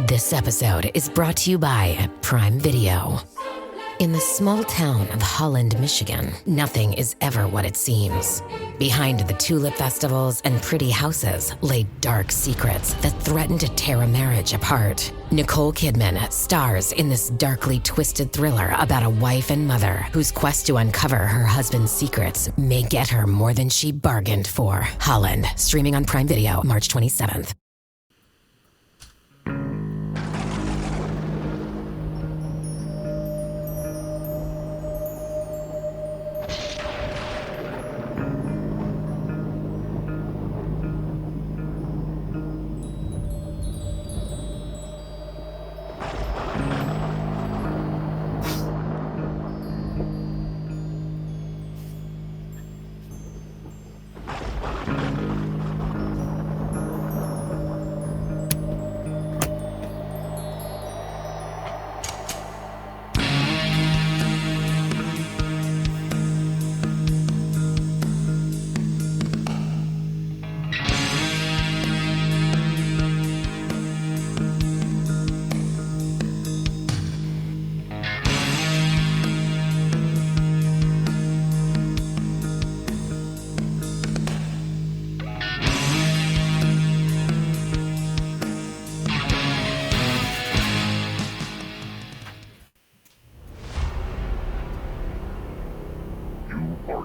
This episode is brought to you by Prime Video. In the small town of Holland, Michigan, nothing is ever what it seems. Behind the tulip festivals and pretty houses lay dark secrets that threaten to tear a marriage apart. Nicole Kidman stars in this darkly twisted thriller about a wife and mother whose quest to uncover her husband's secrets may get her more than she bargained for. Holland, streaming on Prime Video March 27th.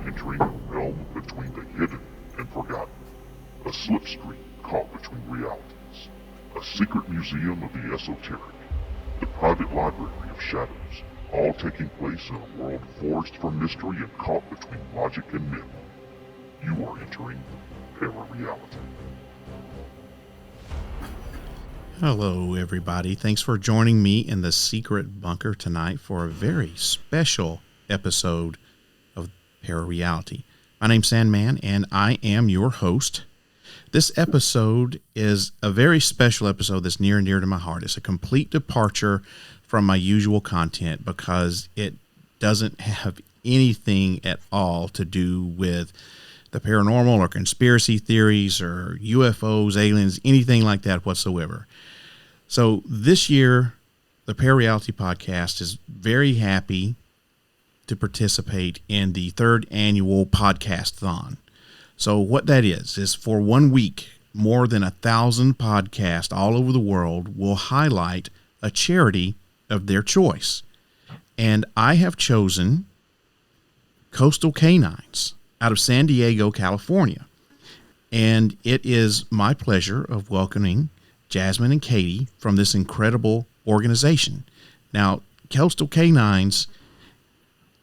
Entering a realm between the hidden and forgotten, a slipstream caught between realities, a secret museum of the esoteric, the private library of shadows, all taking place in a world forged from mystery and caught between logic and myth. You are entering ParaReality. Hello, everybody. Thanks for joining me in the secret bunker tonight for a very special episode of ParaReality. My name's Sandman, and I am your host. This episode is a very special episode that's near and dear to my heart. It's a complete departure from my usual content because it doesn't have anything at all to do with the paranormal or conspiracy theories or UFOs, aliens, anything like that whatsoever. So this year, the ParaReality podcast is very happy to participate in the third annual podcast-thon. So what that is for 1 week, more than 1,000 podcasts all over the world will highlight a charity of their choice. And I have chosen Coastal Canines out of San Diego, California. And it is my pleasure of welcoming Jasmine and Katie from this incredible organization. Now, Coastal Canines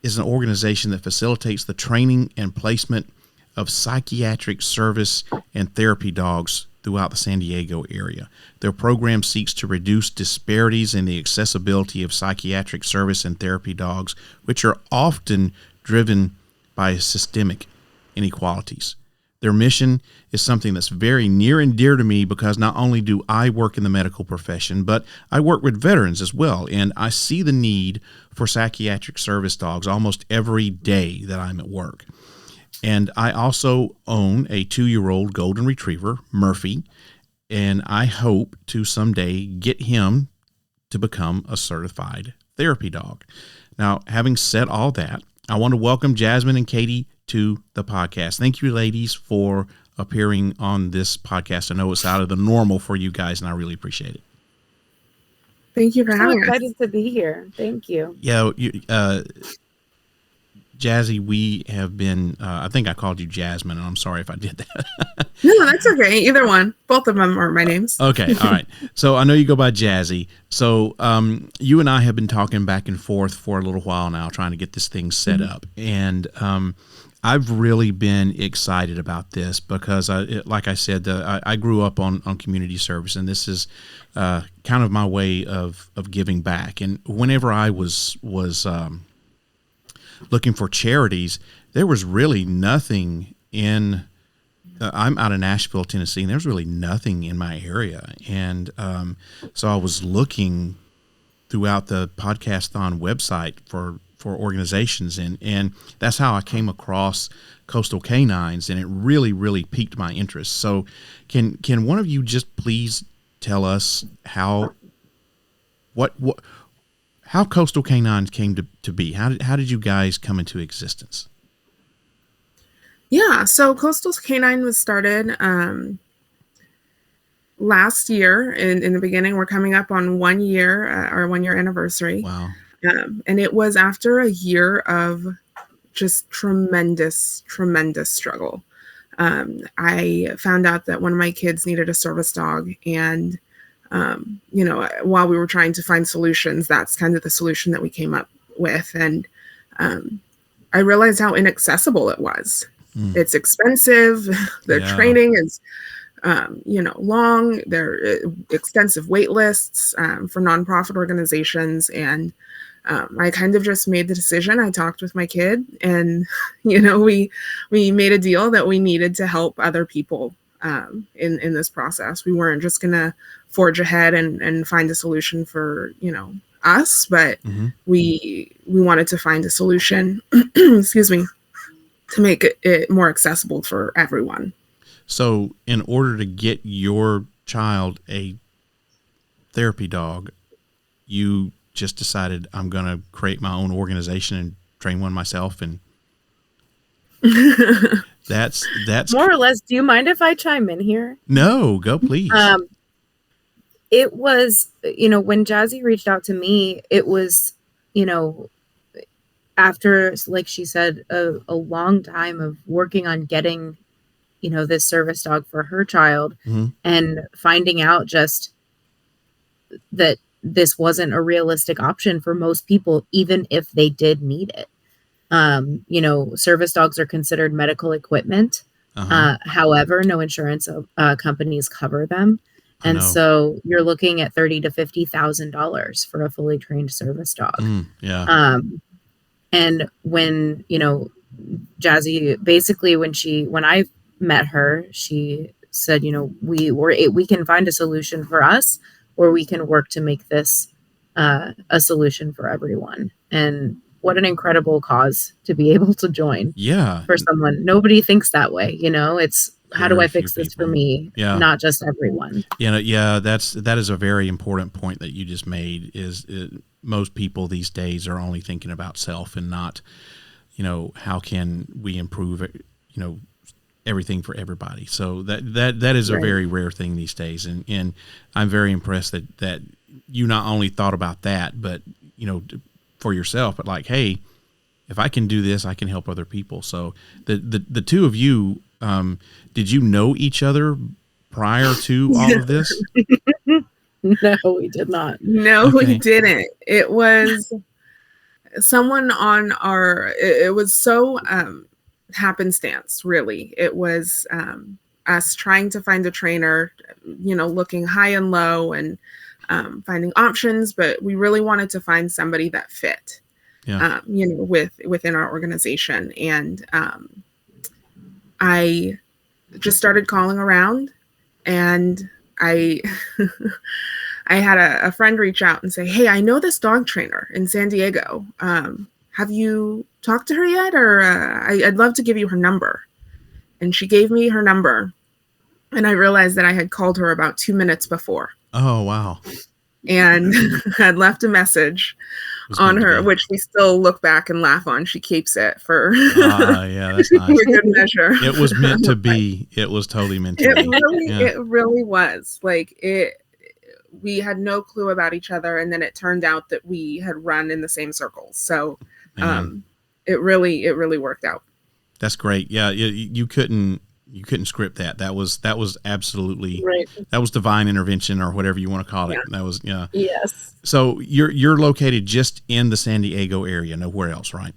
is an organization that facilitates the training and placement of psychiatric service and therapy dogs throughout the San Diego area. Their program seeks to reduce disparities in the accessibility of psychiatric service and therapy dogs, which are often driven by systemic inequalities. Their mission is something that's very near and dear to me because not only do I work in the medical profession, but I work with veterans as well, and I see the need for psychiatric service dogs almost every day that I'm at work. And I also own a 2-year-old golden retriever, Murphy, and I hope to someday get him to become a certified therapy dog. Now, having said all that, I want to welcome Jasmine and Katie to the podcast. Thank you, ladies, for appearing on this podcast. I know it's out of the normal for you guys, and I really appreciate it. Thank you for having us. I'm excited to be here. Thank you. Yeah, Jazzy, we have been, I think I called you Jasmine, and I'm sorry if I did that. No, that's okay. Either one. Both of them are my names. Okay, all right. So I know you go by Jazzy. So you and I have been talking back and forth for a little while now, trying to get this thing set up. And I've really been excited about this because, like I said, I grew up on community service, and this is kind of my way of giving back. And whenever I was looking for charities, there was really nothing in. I'm out of Nashville, Tennessee, and there's really nothing in my area. And so I was looking throughout the Podcast-thon website for organizations, and that's how I came across Coastal Canines, and it really, really piqued my interest. So can one of you just please tell us how how Coastal Canines came to be. How did you guys come into existence? Yeah, so Coastal Canine was started last year. In the beginning, we're coming up on 1 year, our 1 year anniversary. Wow. And it was after a year of just tremendous struggle. I found out that one of my kids needed a service dog, and while we were trying to find solutions, that's kind of the solution that we came up with. And I realized how inaccessible it was. It's expensive. Their training is, long. There are extensive wait lists for nonprofit organizations. And I kind of just made the decision. I talked with my kid, and, we made a deal that we needed to help other people in this process. We weren't just going to forge ahead and find a solution for, us, but we wanted to find a solution, excuse me, to make it more accessible for everyone. So in order to get your child a therapy dog, you just decided, I'm going to create my own organization and train one myself. And that's more or less. Do you mind if I chime in here? No, go please. It was, when Jazzy reached out to me, it was, after, like she said, a long time of working on getting, this service dog for her child, and finding out just that this wasn't a realistic option for most people, even if they did need it. Service dogs are considered medical equipment. However, no insurance companies cover them. And so you're looking at $30,000 to $50,000 for a fully trained service dog. And when, Jazzy, basically when I met her, she said, we can find a solution for us, or we can work to make this a solution for everyone. And what an incredible cause to be able to join. Yeah. For someone. Nobody thinks that way. It's, how do I fix this for me? Yeah. Not just everyone. That is a very important point that you just made. Most people these days are only thinking about self and not, how can we improve, everything for everybody. So that is a very rare thing these days. And I'm very impressed that you not only thought about that, but, for yourself, but like, hey, if I can do this, I can help other people. So the two of you, did you know each other prior to all of this? No, we did not. No, we didn't. It was someone on it was so happenstance, really. It was us trying to find a trainer, looking high and low and finding options, but we really wanted to find somebody that fit, within our organization. And I just started calling around, and I had a friend reach out and say, hey, I know this dog trainer in San Diego. Have you talked to her yet? Or I'd love to give you her number. And she gave me her number, and I realized that I had called her about 2 minutes before. Oh, wow. And had left a message on her, which we still look back and laugh on. She keeps it for that's nice. for good measure. It was meant to be. It was totally meant to be. It really was. Like we had no clue about each other, and then it turned out that we had run in the same circles. So it really worked out. That's great. Yeah, you couldn't script that. That was absolutely right. That was divine intervention, or whatever you want to call it. That was Yes. So you're located just in the San Diego area, nowhere else, right?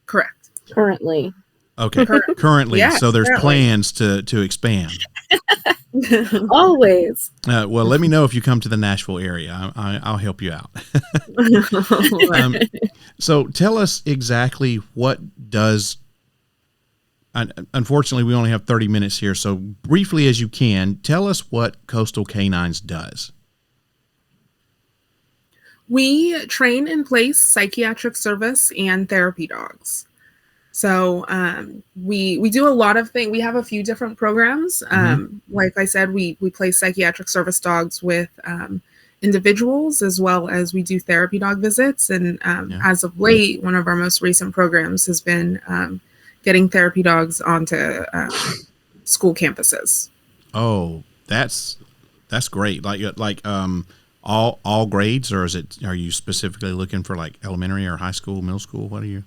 Correct. Currently. Okay. Currently. Yes, so there's currently. plans to expand. Always. Well, let me know if you come to the Nashville area. I'll help you out. So tell us exactly what does. Unfortunately, we only have 30 minutes here, so briefly as you can, tell us what Coastal Canines does. We train and place psychiatric service and therapy dogs. So we do a lot of things. We have a few different programs. Like I said, we place psychiatric service dogs with individuals, as well as we do therapy dog visits. And as of late, one of our most recent programs has been getting therapy dogs onto school campuses. Oh, that's great. Like all grades, or are you specifically looking for like elementary or high school, middle school? What are you?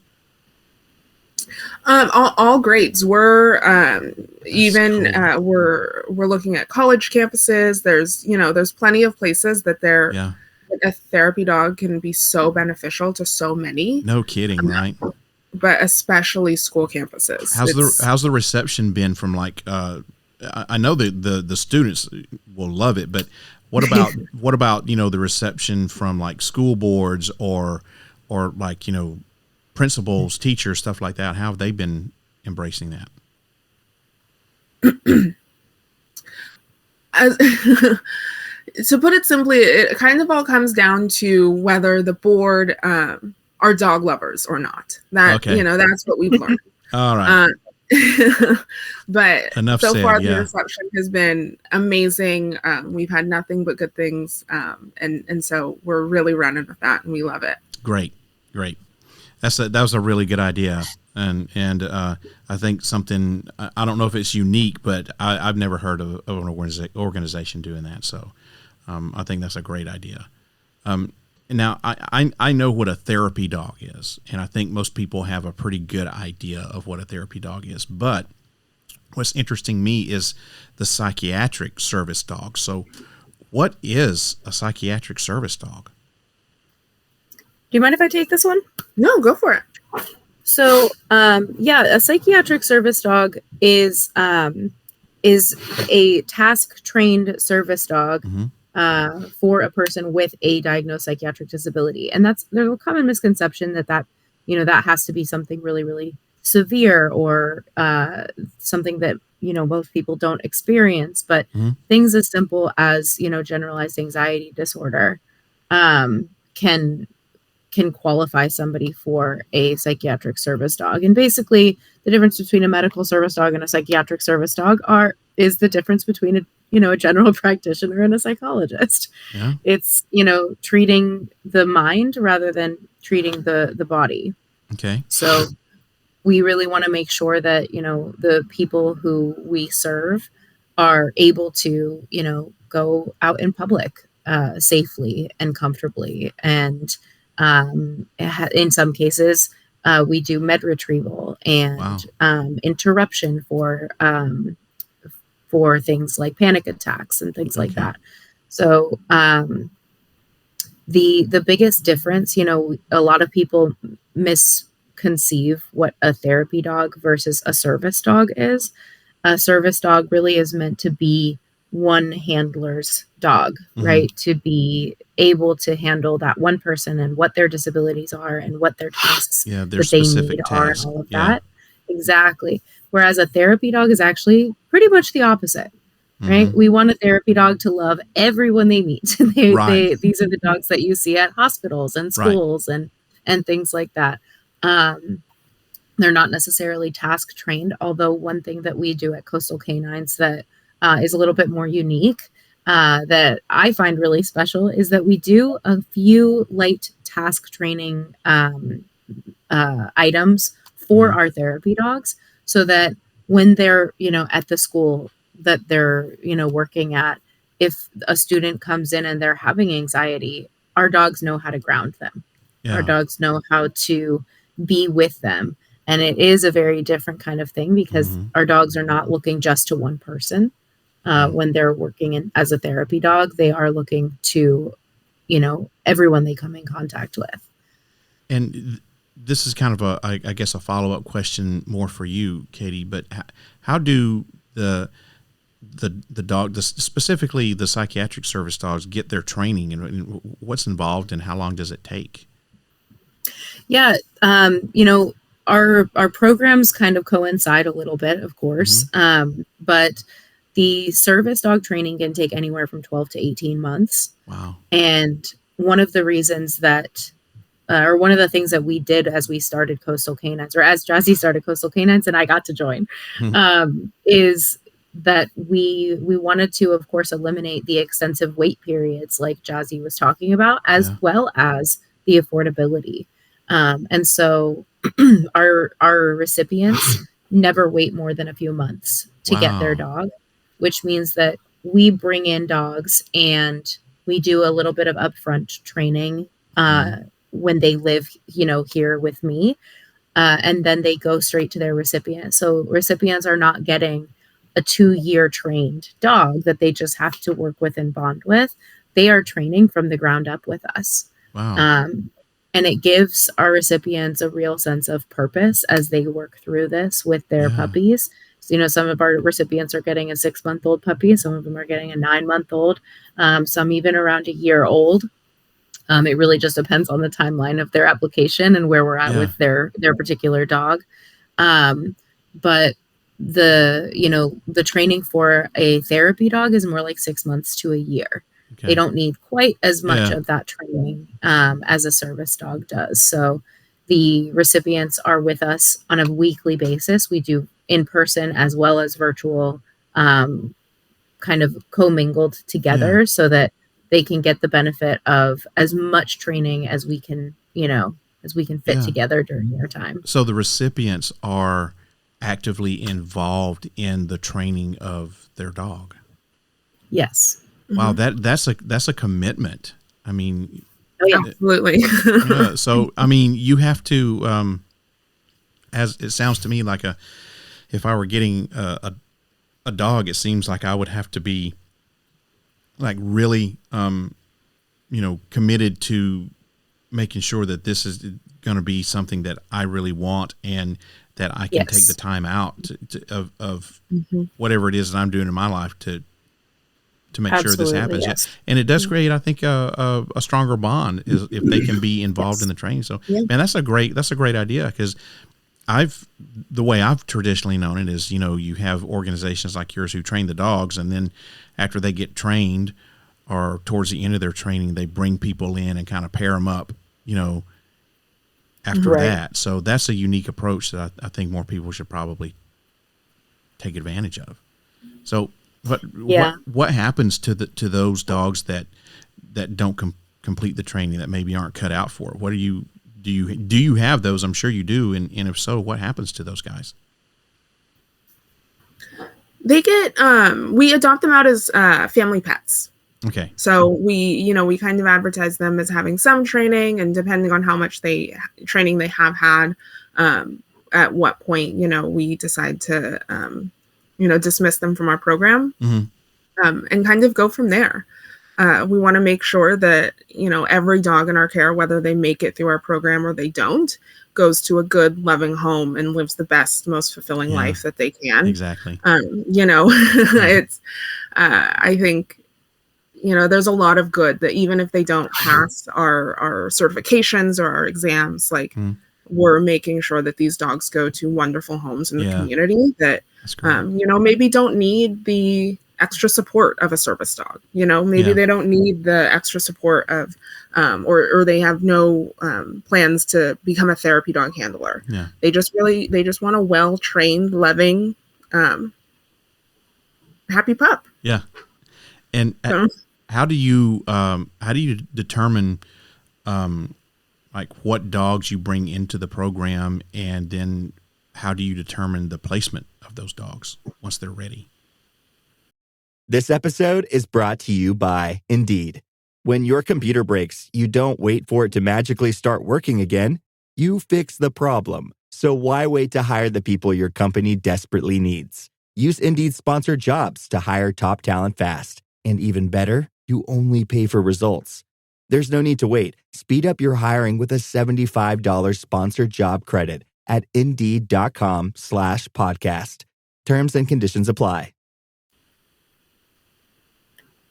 All grades. We're cool. We're looking at college campuses. There's plenty of places that a therapy dog can be so beneficial to so many. No kidding, right? But especially school campuses. How's the reception been from like? I know the students will love it, but what about the reception from like school boards or like principals, teachers, stuff like that? How have they been embracing that? To put it simply, it kind of all comes down to whether the board are dog lovers or not. That's what we've learned. All right. But enough so said, far the reception has been amazing. We've had nothing but good things, and so we're really running with that, and we love it. Great. That was a really good idea, and I think something, I don't know if it's unique, but I've never heard of an organization doing that. So I think that's a great idea. Now I know what a therapy dog is, and I think most people have a pretty good idea of what a therapy dog is. But what's interesting me is the psychiatric service dog. So what is a psychiatric service dog? Do you mind if I take this one? No, go for it. So, a psychiatric service dog is a task-trained service dog for a person with a diagnosed psychiatric disability, and there's a common misconception that has to be something really, really severe or something that most people don't experience. But things as simple as generalized anxiety disorder can qualify somebody for a psychiatric service dog. And basically the difference between a medical service dog and a psychiatric service dog is the difference between a general practitioner and a psychologist. Yeah. It's, treating the mind rather than treating the body. Okay. So we really want to make sure that, the people who we serve are able to, go out in public safely and comfortably. And in some cases, we do med retrieval and interruption for things like panic attacks and things like that. So the biggest difference, a lot of people misconceive what a therapy dog versus a service dog is. A service dog really is meant to be one handler's dog, right? To be able to handle that one person and what their disabilities are and what their tasks their that they need are and all of that. Exactly. Whereas a therapy dog is actually pretty much the opposite, right? We want a therapy dog to love everyone they meet. These are the dogs that you see at hospitals and schools and things like that. They're not necessarily task trained, although one thing that we do at Coastal Canines that is a little bit more unique that I find really special is that we do a few light task training items for our therapy dogs so that when they're, at the school that they're, working at, if a student comes in and they're having anxiety, our dogs know how to ground them. Yeah. Our dogs know how to be with them. And it is a very different kind of thing because our dogs are not looking just to one person. When they're working as a therapy dog, they are looking to, everyone they come in contact with. And this is kind of I guess a follow-up question more for you, Katie, but how do the dog, specifically the psychiatric service dogs, get their training, and what's involved and how long does it take? Yeah. Our programs kind of coincide a little bit, of course. But the service dog training can take anywhere from 12 to 18 months. Wow. And one of the reasons that, or one of the things that we did as we started Coastal Canines, or as Jazzy started Coastal Canines and I got to join, is that we wanted to, of course, eliminate the extensive wait periods like Jazzy was talking about, as well as the affordability. And so our recipients never wait more than a few months to get their dog, which means that we bring in dogs and we do a little bit of upfront training when they live, here with me. And then they go straight to their recipient. So recipients are not getting a 2-year trained dog that they just have to work with and bond with. They are training from the ground up with us. Wow. And it gives our recipients a real sense of purpose as they work through this with their puppies. So, some of our recipients are getting a 6-month-old puppy. Some of them are getting a 9-month-old, some even around a year old. It really just depends on the timeline of their application and where we're at with their particular dog. But the training for a therapy dog is more like 6 months to a year. Okay. They don't need quite as much of that training as a service dog does. So the recipients are with us on a weekly basis. We do in person as well as virtual, kind of commingled together so that they can get the benefit of as much training as we can, fit together during their time. So the recipients are actively involved in the training of their dog. Yes. Wow, that's a commitment. I mean, absolutely. So I mean, you have to, as it sounds to me like if I were getting a dog, it seems like I would have to be like really, committed to making sure that this is going to be something that I really want and that I can take the time out of whatever it is that I'm doing in my life to make sure this happens. Yes. And it does create, I think, a stronger bond if they can be involved in the training. So, man, that's a great idea, because the way I've traditionally known it is, you have organizations like yours who train the dogs, and then after they get trained or towards the end of their training, they bring people in and kind of pair them up, after that. So that's a unique approach that I think more people should probably take advantage of. So, what happens to those dogs that don't complete the training, that maybe aren't cut out for it? What do you have those? I'm sure you do. And if so, what happens to those guys? They get, we adopt them out as family pets. Okay. So we kind of advertise them as having some training, and depending on how much training they have had, at what point, we decide to, dismiss them from our program, and kind of go from there. We want to make sure that, every dog in our care, whether they make it through our program or they don't, goes to a good, loving home and lives the best, most fulfilling life that they can. Exactly. It's, I think, there's a lot of good that even if they don't pass our certifications or our exams, like we're making sure that these dogs go to wonderful homes in the community that, maybe don't need the extra support of a service dog. Maybe they don't need the extra support of, or they have no plans to become a therapy dog handler. Yeah. They just want a well-trained, loving, happy pup. Yeah. And how do you determine, like what dogs you bring into the program, and then how do you determine the placement of those dogs once they're ready? This episode is brought to you by Indeed. When your computer breaks, you don't wait for it to magically start working again. You fix the problem. So why wait to hire the people your company desperately needs? Use Indeed sponsored jobs to hire top talent fast. And even better, you only pay for results. There's no need to wait. Speed up your hiring with a $75 sponsored job credit at Indeed.com/podcast. Terms and conditions apply.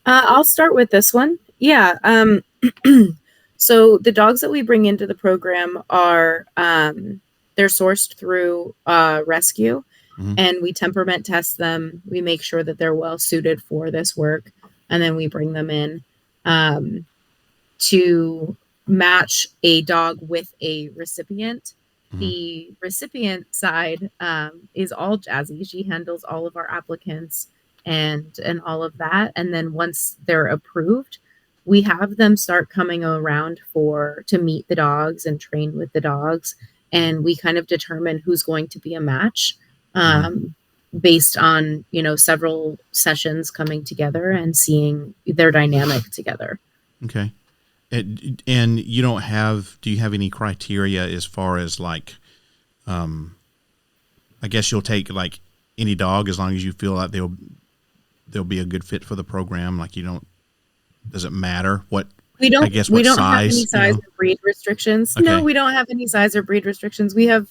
I'll start with this one. Yeah. So the dogs that we bring into the program are, they're sourced through rescue, and we temperament test them. We make sure that they're well suited for this work. And then we bring them in to match a dog with a recipient. The recipient side is all Jazzy. She handles all of our applicants. and all of that. And then once they're approved, we have them start coming around to meet the dogs and train with the dogs. And we kind of determine who's going to be a match, based on, several sessions coming together and seeing their dynamic together. Okay. And do you have any criteria as far as like, I guess you'll take like any dog as long as you feel like they'll be a good fit for the program. Like does it matter what? We don't size, have any size or breed restrictions. Okay. No, we don't have any size or breed restrictions. We have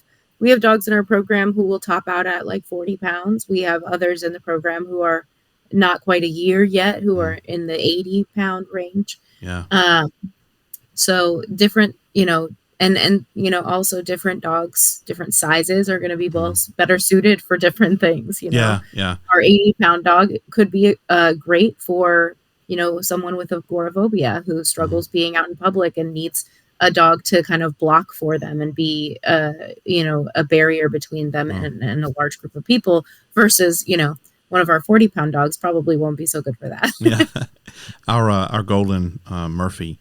dogs in our program who will top out at like 40 pounds. We have others in the program who are not quite a year yet, who are in the 80-pound range. Yeah. So different, and also different dogs, different sizes are going to be both better suited for different things. Yeah. Our 80-pound dog could be great for, someone with agoraphobia who struggles being out in public and needs a dog to kind of block for them and be, a barrier between them and a large group of people, versus, one of our 40-pound dogs probably won't be so good for that. Yeah. Our golden Murphy,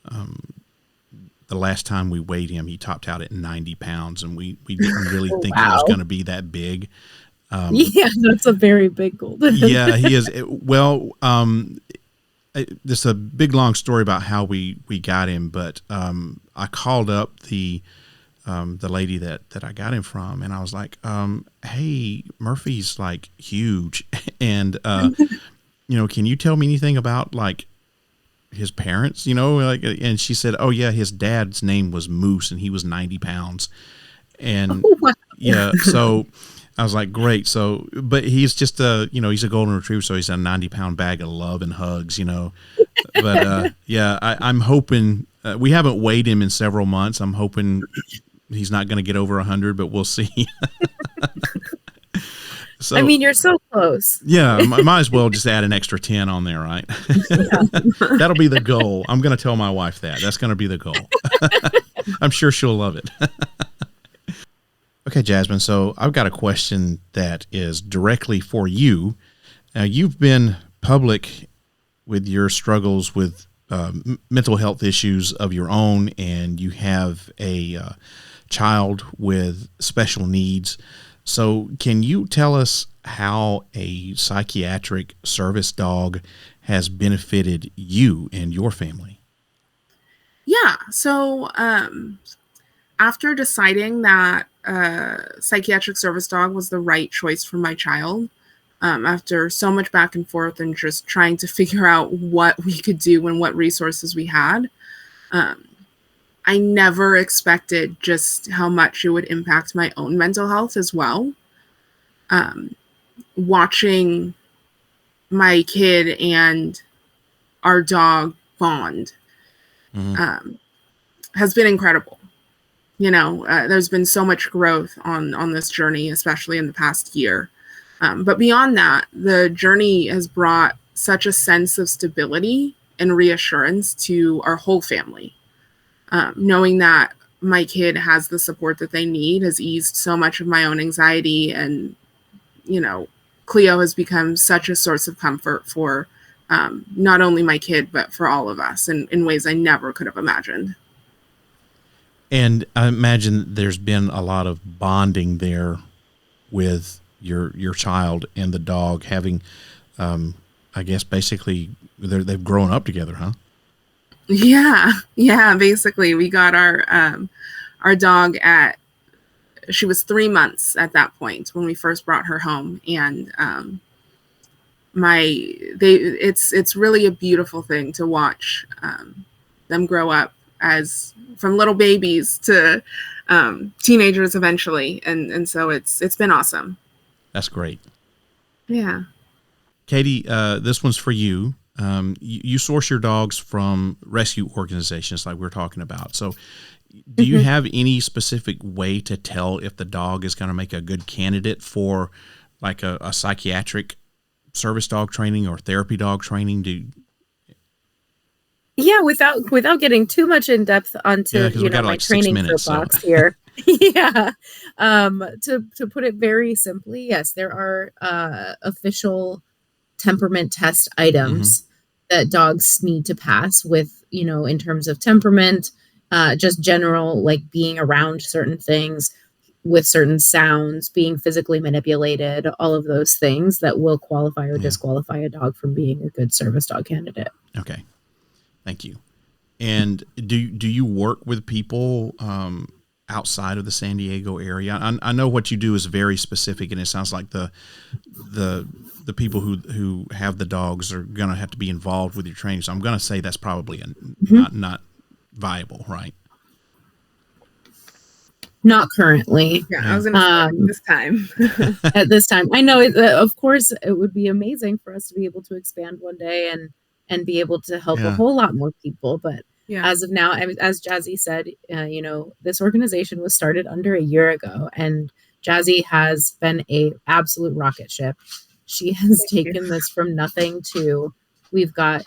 the last time we weighed him, he topped out at 90 pounds, and we didn't really think he was going to be that big. Yeah, that's a very big golden. Yeah, he is. Well, this is a big, long story about how we got him, but I called up the lady that I got him from, and I was like, hey, Murphy's like huge, and can you tell me anything about like his parents, and she said, oh yeah, his dad's name was Moose and he was 90 pounds. And yeah, so I was like, great. So, but he's just he's a golden retriever. So he's a 90-pound bag of love and hugs, but yeah, I'm hoping, we haven't weighed him in several months. I'm hoping he's not going to get over 100, but we'll see. So, I mean, you're so close. Yeah, I might as well just add an extra 10 on there, right? That'll be the goal. I'm going to tell my wife that. That's going to be the goal. I'm sure she'll love it. Okay, Jasmine, so I've got a question that is directly for you. Now, you've been public with your struggles with mental health issues of your own, and you have a child with special needs. So can you tell us how a psychiatric service dog has benefited you and your family? Yeah. So after deciding that psychiatric service dog was the right choice for my child, after so much back and forth and just trying to figure out what we could do and what resources we had, I never expected just how much it would impact my own mental health as well. Watching my kid and our dog bond has been incredible. There's been so much growth on this journey, especially in the past year. But beyond that, the journey has brought such a sense of stability and reassurance to our whole family. Knowing that my kid has the support that they need has eased so much of my own anxiety, and Cleo has become such a source of comfort for not only my kid but for all of us in ways I never could have imagined. And I imagine there's been a lot of bonding there with your child and the dog, having I guess basically they've grown up together, huh? Yeah. Basically, we got our dog she was 3 months at that point when we first brought her home, and it's really a beautiful thing to watch them grow up as from little babies to teenagers eventually, and so it's been awesome. That's great. Yeah. Katie, this one's for you. You source your dogs from rescue organizations like we're talking about. So do you have any specific way to tell if the dog is going to make a good candidate for like a psychiatric service dog training or therapy dog training? Yeah, without getting too much in depth onto my like training soapbox here. Yeah. To put it very simply, yes, there are official temperament test items that dogs need to pass with, in terms of temperament, just general, like being around certain things with certain sounds, being physically manipulated, all of those things that will qualify or disqualify a dog from being a good service dog candidate. Okay. Thank you. And do you work with people outside of the San Diego area? I know what you do is very specific, and it sounds like the people who have the dogs are going to have to be involved with your training. So I'm going to say that's probably not viable, right? Not currently. Yeah, I was going to say this time. At this time, I know. Of course, it would be amazing for us to be able to expand one day and be able to help a whole lot more people. But as of now, as Jazzy said, this organization was started under a year ago, and Jazzy has been a absolute rocket ship. She has taken this from nothing to, we've got,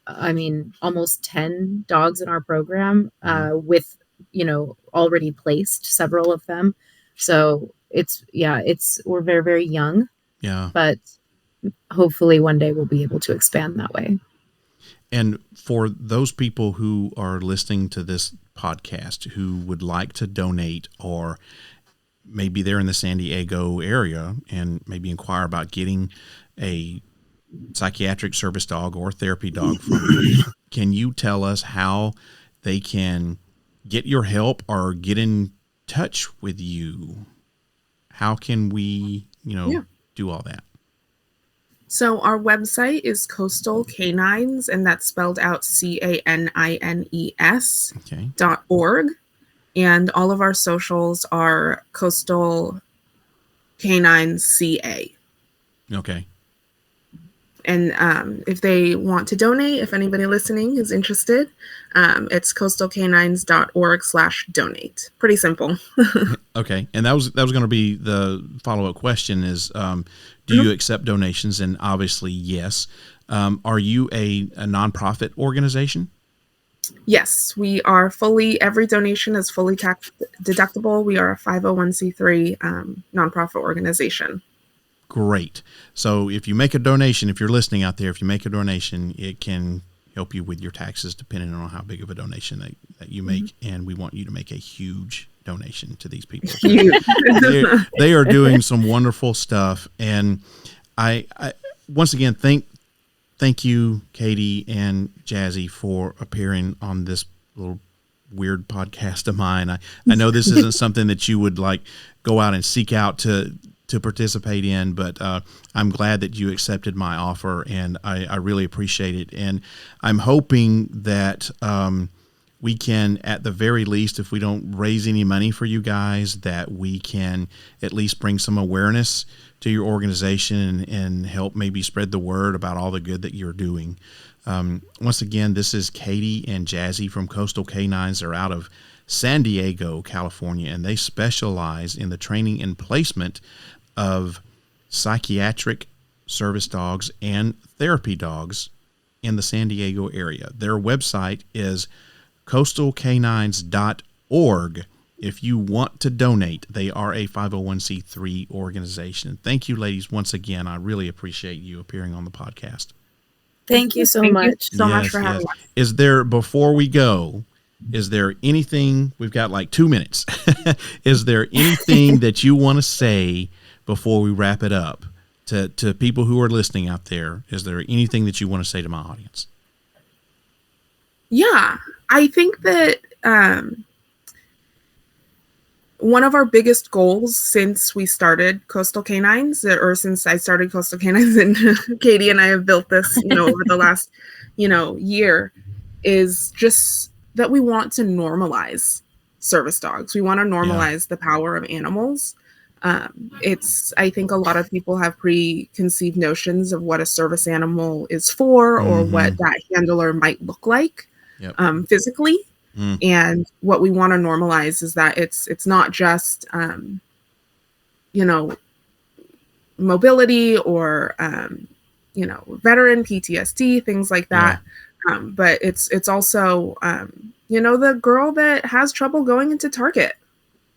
almost 10 dogs in our program with, already placed several of them. So we're very, very young. Yeah. But hopefully one day we'll be able to expand that way. And for those people who are listening to this podcast who would like to donate, or maybe they're in the San Diego area and maybe inquire about getting a psychiatric service dog or therapy dog from you, can you tell us how they can get your help or get in touch with you? How can we, do all that? So our website is Coastal Canines, and that's spelled out CANINES.org. And all of our socials are Coastal Canines CA. Okay. And if they want to donate, if anybody listening is interested, it's coastalcanines.org/donate. Pretty simple. Okay. And that was going to be the follow-up question is, do you accept donations? And obviously, yes. Are you a nonprofit organization? Yes, we are every donation is fully tax deductible. We are a 501c3 nonprofit organization. Great. So if you make a donation, if you're listening out there, if you make a donation, it can help you with your taxes depending on how big of a donation that you make. And we want you to make a huge donation to these people. They are doing some wonderful stuff. And I once again, thank you, Katie and Jazzy, for appearing on this little weird podcast of mine. I know this isn't something that you would like go out and seek out to participate in, but I'm glad that you accepted my offer, and I really appreciate it. And I'm hoping that we can, at the very least, if we don't raise any money for you guys, that we can at least bring some awareness to your organization and help maybe spread the word about all the good that you're doing. Once again, this is Katie and Jazzy from Coastal Canines. They're out of San Diego, California, and they specialize in the training and placement of psychiatric service dogs and therapy dogs in the San Diego area. Their website is coastalcanines.org. If you want to donate, they are a 501c3 organization. Thank you, ladies, once again. I really appreciate you appearing on the podcast. Thank you so much. So much for having us. Is there, before we go, is there anything, we've got like 2 minutes. Is there anything that you want to say before we wrap it up to people who are listening out there? Is there anything that you want to say to my audience? Yeah, I think that one of our biggest goals since we started Coastal Canines, or since I started Coastal Canines, and Katie and I have built this, over the last, year, is just that we want to normalize service dogs. We want to normalize the power of animals. I think a lot of people have preconceived notions of what a service animal is for, or what that handler might look like physically. And what we want to normalize is that it's not just, mobility or, veteran PTSD, things like that. But it's also, the girl that has trouble going into Target,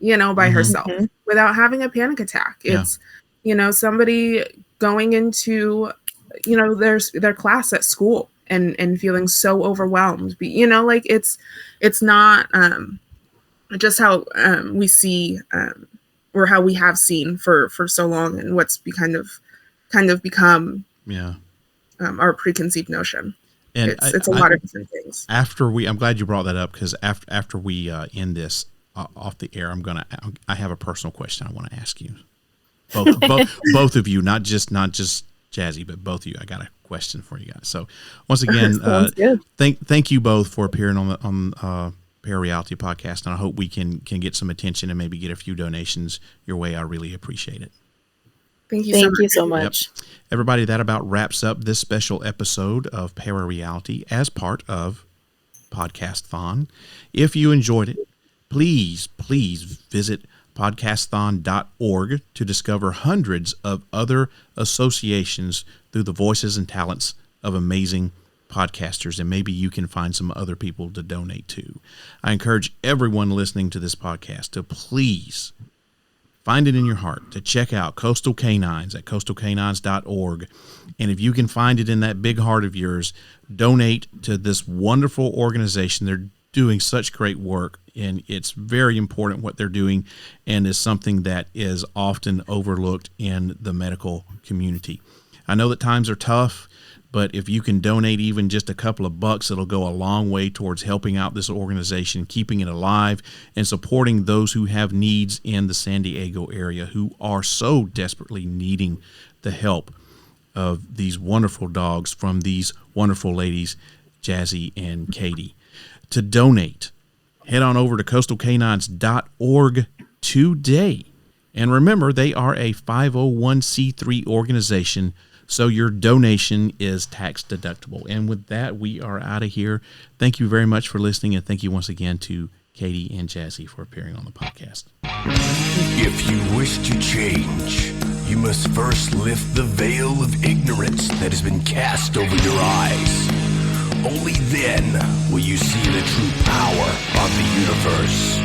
by herself without having a panic attack. It's, somebody going into, their class at school and feeling so overwhelmed. Like it's not just how we see or how we have seen for so long, and what's kind of become our preconceived notion. And it's a lot of different things. I'm glad you brought that up, because after we end this off the air, I have a personal question I want to ask you, both of you, not just Jazzy, but both of you. I got a question for you guys. So once again, thank you both for appearing on ParaReality podcast, and I hope we can get some attention and maybe get a few donations your way. I really appreciate it. Thank you so much. Yep. Everybody, that about wraps up this special episode of ParaReality as part of Podcast-thon. If you enjoyed it, please visit podcastthon.org to discover hundreds of other associations through the voices and talents of amazing podcasters, and maybe you can find some other people to donate to. I encourage everyone listening to this podcast to please find it in your heart to check out Coastal Canines at coastalcanines.org. And if you can find it in that big heart of yours, donate to this wonderful organization. They're doing such great work, and it's very important what they're doing, and is something that is often overlooked in the medical community. I know that times are tough, but if you can donate even just a couple of bucks, it'll go a long way towards helping out this organization, keeping it alive, and supporting those who have needs in the San Diego area, who are so desperately needing the help of these wonderful dogs from these wonderful ladies, Jazzy and Katie. To donate, head on over to coastalcanines.org today. And remember, they are a 501c3 organization, so your donation is tax deductible. And with that, we are out of here. Thank you very much for listening, and thank you once again to Katie and Jazzy for appearing on the podcast. If you wish to change, you must first lift the veil of ignorance that has been cast over your eyes. Only then will you see the true power of the universe.